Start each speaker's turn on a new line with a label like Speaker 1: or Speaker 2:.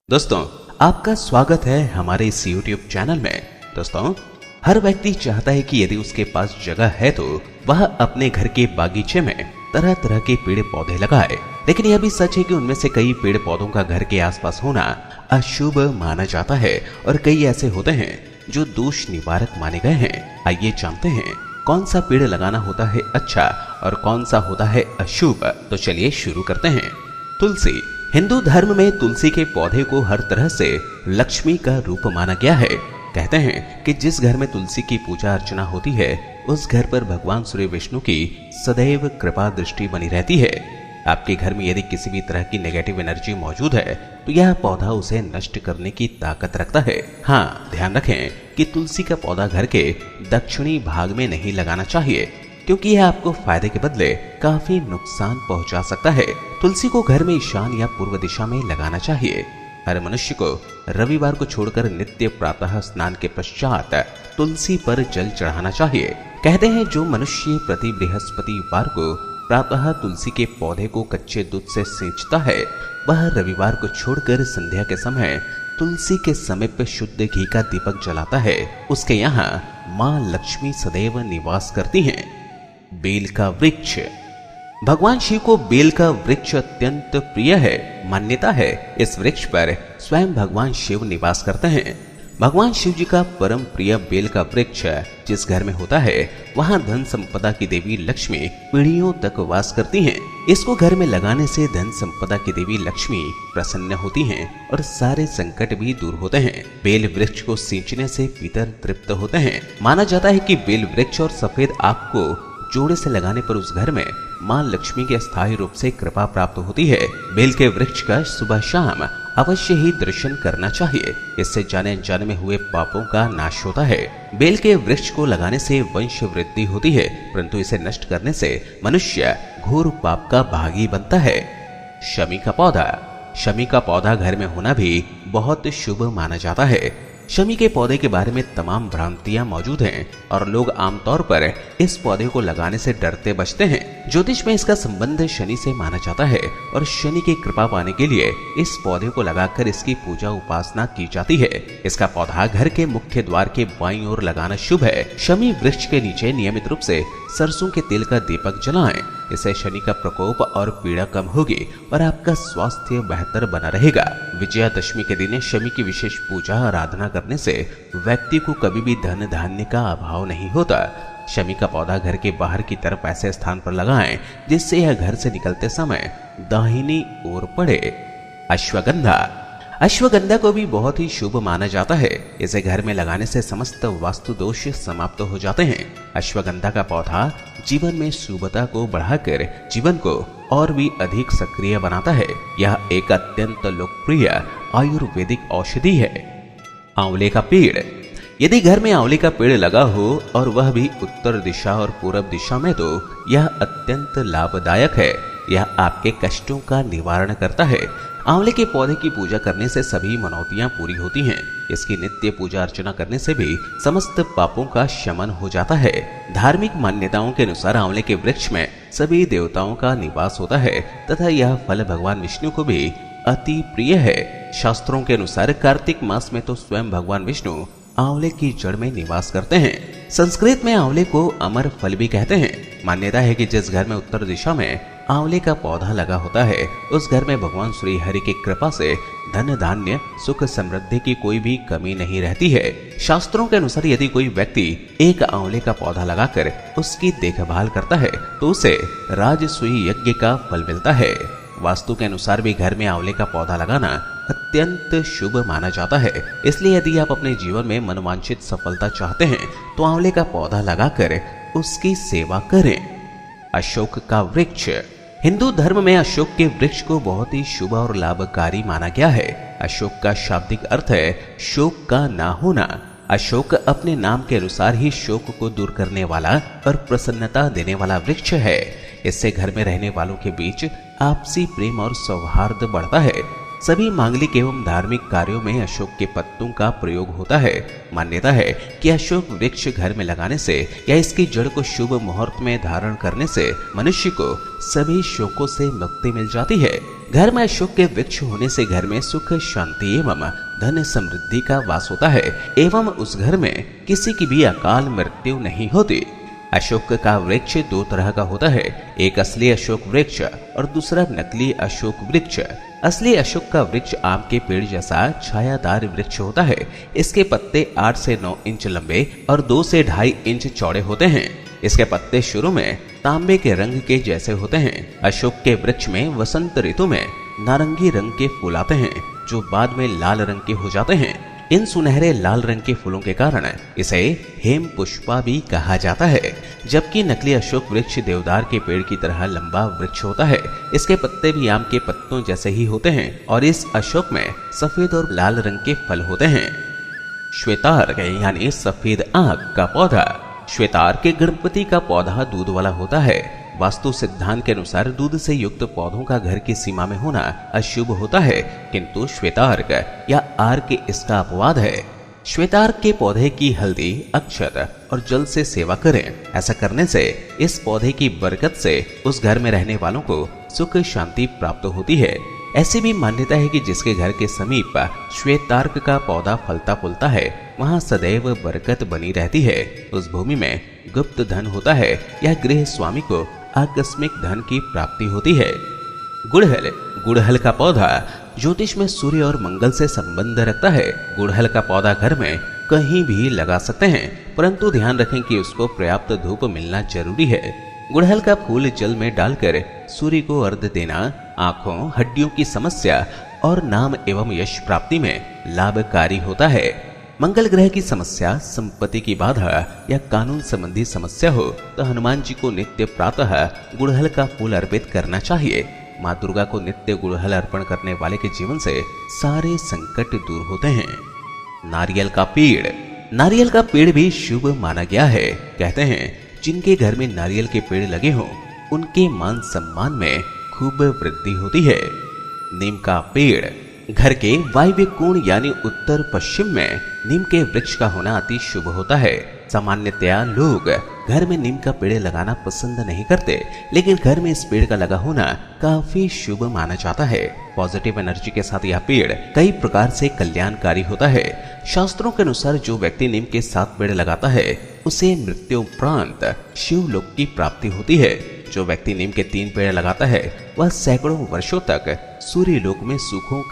Speaker 1: दोस्तों, आपका स्वागत है हमारे इस YouTube चैनल में। दोस्तों, हर व्यक्ति चाहता है कि यदि उसके पास जगह है तो वह अपने घर के बागीचे में तरह तरह के पेड़ पौधे लगाए। लेकिन यह भी सच है कि उनमें से कई पेड़ पौधों का घर के आसपास होना अशुभ माना जाता है और कई ऐसे होते हैं जो दोष निवारक माने गए हैं। आइए जानते हैं कौन सा पेड़ लगाना होता है अच्छा और कौन सा होता है अशुभ। तो चलिए शुरू करते हैं। तुलसी। हिंदू धर्म में तुलसी के पौधे को हर तरह से लक्ष्मी का रूप माना गया है। कहते हैं कि जिस घर में तुलसी की पूजा अर्चना होती है उस घर पर भगवान सूर्य विष्णु की सदैव कृपा दृष्टि बनी रहती है। आपके घर में यदि किसी भी तरह की नेगेटिव एनर्जी मौजूद है तो यह पौधा उसे नष्ट करने की ताकत रखता है। हाँ, ध्यान रखें कि तुलसी का पौधा घर के दक्षिणी भाग में नहीं लगाना चाहिए क्योंकि यह आपको फायदे के बदले काफी नुकसान पहुंचा सकता है। तुलसी को घर में ईशान या पूर्व दिशा में लगाना चाहिए। हर मनुष्य को रविवार को छोड़कर नित्य प्रातः स्नान के पश्चात तुलसी पर जल चढ़ाना चाहिए। कहते हैं जो मनुष्य प्रति बृहस्पतिवार को प्रातः तुलसी के पौधे को कच्चे दूध से सींचता है वह रविवार को छोड़कर संध्या के समय तुलसी के समीप शुद्ध घी का दीपक जलाता है। उसके यहाँ माँ लक्ष्मी सदैव निवास करती हैं। बेल का वृक्ष। भगवान शिव को बेल का वृक्ष अत्यंत प्रिय है। मान्यता है इस वृक्ष पर स्वयं भगवान शिव निवास करते हैं। भगवान शिव जी का परम प्रिय बेल का वृक्ष जिस घर में होता है वहां धन संपदा की देवी लक्ष्मी पीढ़ियों तक वास करती हैं। इसको घर में लगाने से धन संपदा की देवी लक्ष्मी प्रसन्न होती हैं और सारे संकट भी दूर होते हैं। बेल वृक्ष को सींचने से पितर तृप्त होते हैं। माना जाता है कि बेल वृक्ष और सफेद आग को जोड़े से लगाने पर उस घर में मां लक्ष्मी के स्थायी रूप से कृपा प्राप्त होती है। बेल के वृक्ष का सुबह शाम अवश्य ही दर्शन करना चाहिए। इससे जाने अनजाने में हुए पापों का नाश होता है। बेल के वृक्ष को लगाने से वंश वृद्धि होती है, परंतु इसे नष्ट करने से मनुष्य घोर पाप का भागी बनता है। शमी का पौधा। शमी का पौधा घर में होना भी बहुत शुभ माना जाता है। शमी के पौधे के बारे में तमाम भ्रांतियां मौजूद हैं और लोग आमतौर पर इस पौधे को लगाने से डरते बचते हैं। ज्योतिष में इसका संबंध शनि से माना जाता है और शनि की कृपा पाने के लिए इस पौधे को लगाकर इसकी पूजा उपासना की जाती है। इसका पौधा घर के मुख्य द्वार के बाईं ओर लगाना शुभ है। शमी वृक्ष के नीचे नियमित रूप से सरसों के तेल का दीपक जलाएं। इससे शनि का प्रकोप और पीड़ा कम होगी और आपका स्वास्थ्य बेहतर बना रहेगा। विजयादशमी के दिन शमी की विशेष पूजा आराधना करने से व्यक्ति को कभी भी धन धान्य का अभाव नहीं होता। शमी का पौधा घर के बाहर की तरफ ऐसे स्थान पर लगाएं जिससे यह घर से निकलते समय दाहिनी ओर पड़े। अश्वगंधा। अश्वगंधा को भी बहुत ही शुभ माना जाता है। इसे घर में लगाने से समस्त वास्तु दोष समाप्त हो जाते हैं। अश्वगंधा का पौधा जीवन में शुभता को बढ़ाकर जीवन को और भी अधिक सक्रिय बनाता है। यह एक अत्यंत लोकप्रिय आयुर्वेदिक औषधि है। आंवले का पेड़। यदि घर में आंवले का पेड़ लगा हो और वह भी उत्तर दिशा और पूर्व दिशा में तो यह अत्यंत लाभदायक है। यह आपके कष्टों का निवारण करता है। आंवले के पौधे की पूजा करने से सभी मनौतियां पूरी होती हैं। इसकी नित्य पूजा अर्चना करने से भी समस्त पापों का शमन हो जाता है। धार्मिक मान्यताओं के अनुसार आंवले के वृक्ष में सभी देवताओं का निवास होता है तथा यह फल भगवान विष्णु को भी अति प्रिय है। शास्त्रों के अनुसार कार्तिक मास में तो स्वयं भगवान विष्णु आंवले की जड़ में निवास करते हैं। संस्कृत में आंवले को अमर फल भी कहते हैं। मान्यता है कि जिस घर में उत्तर दिशा में आंवले का पौधा लगा होता है उस घर में भगवान श्री हरि की कृपा से धन धान्य सुख समृद्धि की कोई भी कमी नहीं रहती है। शास्त्रों के अनुसार यदि कोई व्यक्ति एक आंवले का पौधा लगाकर उसकी देखभाल करता है तो उसे राजसूय यज्ञ का फल मिलता है। वास्तु के अनुसार भी घर में आंवले का पौधा लगाना अत्यंत शुभ माना जाता है। इसलिए यदि आप अपने जीवन में मनोवांछित सफलता चाहते हैं तो आंवले का पौधा लगाकर उसकी सेवा करें। अशोक का वृक्ष। हिंदू धर्म में अशोक के वृक्ष को बहुत ही शुभ और लाभकारी माना गया है। अशोक का शाब्दिक अर्थ है शोक का ना होना। अशोक अपने नाम के अनुसार ही शोक को दूर करने वाला और प्रसन्नता देने वाला वृक्ष है। इससे घर में रहने वालों के बीच आपसी प्रेम और सौहार्द बढ़ता है। सभी मांगलिक एवं धार्मिक कार्यों में अशोक के पत्तों का प्रयोग होता है। मान्यता है कि अशोक वृक्ष घर में लगाने से या इसकी जड़ को शुभ मुहूर्त में धारण करने से मनुष्य को सभी शोकों से मुक्ति मिल जाती है। घर में अशोक के वृक्ष होने से घर में सुख, शांति एवं धन समृद्धि का वास होता है एवं उस घर में किसी की भी अकाल मृत्यु नहीं होती। अशोक का वृक्ष दो तरह का होता है, एक असली अशोक वृक्ष और दूसरा नकली अशोक वृक्ष। असली अशोक का वृक्ष आम के पेड़ जैसा छायादार वृक्ष होता है। इसके पत्ते 8 से 9 इंच लंबे और 2 से 2.5 इंच चौड़े होते हैं। इसके पत्ते शुरू में तांबे के रंग के जैसे होते हैं। अशोक के वृक्ष में वसंत ऋतु में नारंगी रंग के फूल आते हैं जो बाद में लाल रंग के हो जाते हैं। इन सुनहरे लाल रंग के फूलों के कारण इसे हेम पुष्पा भी कहा जाता है। जबकि नकली अशोक वृक्ष देवदार के पेड़ की तरह लंबा वृक्ष होता है। इसके पत्ते भी आम के पत्तों जैसे ही होते हैं और इस अशोक में सफेद और लाल रंग के फल होते हैं। श्वेतार्क यानी सफेद आंख का पौधा। श्वेतार्क के गणपति का पौधा दूध वाला होता है। वास्तु सिद्धांत के अनुसार दूध से युक्त पौधों का घर की सीमा में होना अशुभ होता है, किंतु श्वेतार्क या आर्क इसका अपवाद है। श्वेतार्क के पौधे की हल्दी, अक्षत और जल से सेवा करें। ऐसा करने से इस पौधे की बरकत से उस घर में रहने वालों को सुख शांति प्राप्त होती है। ऐसी भी मान्यता है कि जिसके घर के समीप श्वेतार्क का पौधा फलता फूलता है वहां सदैव बरकत बनी रहती है। उस भूमि में गुप्त धन होता है या गृह स्वामी को आकस्मिक धन की प्राप्ति होती है। गुड़हल। गुड़हल का पौधा ज्योतिष में सूर्य और मंगल से संबंध रखता है। गुड़हल का पौधा घर में कहीं भी लगा सकते हैं, परंतु ध्यान रखें कि उसको पर्याप्त धूप मिलना जरूरी है। गुड़हल का फूल जल में डालकर सूर्य को अर्घ्य देना आंखों, हड्डियों की समस्या और नाम एवं यश प्राप्ति में लाभकारी होता है। मंगल ग्रह की समस्या, संपत्ति की बाधा या कानून संबंधी समस्या हो तो हनुमान जी को नित्य प्रातः गुड़हल का फूल अर्पित करना चाहिए। माँ दुर्गा को नित्य गुड़हल अर्पण करने वाले के जीवन से सारे संकट दूर होते हैं। नारियल का पेड़। नारियल का पेड़ भी शुभ माना गया है। कहते हैं जिनके घर में नारियल के पेड़ लगे हों उनके मान सम्मान में खूब वृद्धि होती है। नीम का पेड़। घर के वायव्य कोण यानी उत्तर पश्चिम में नीम के वृक्ष का होना अति शुभ होता है। सामान्यतया लोग घर में नीम का पेड़ लगाना पसंद नहीं करते, लेकिन घर में इस पेड़ का लगा होना काफी शुभ माना जाता है। पॉजिटिव एनर्जी के साथ यह पेड़ कई प्रकार से कल्याणकारी होता है। शास्त्रों के अनुसार जो व्यक्ति नीम के 7 पेड़ लगाता है उसे मृत्यु उपरांत शिवलोक की प्राप्ति होती है। जो व्यक्ति नीम के 3 पेड़ लगाता है वह सैकड़ों वर्षों तक सूर्य लोक में सुखों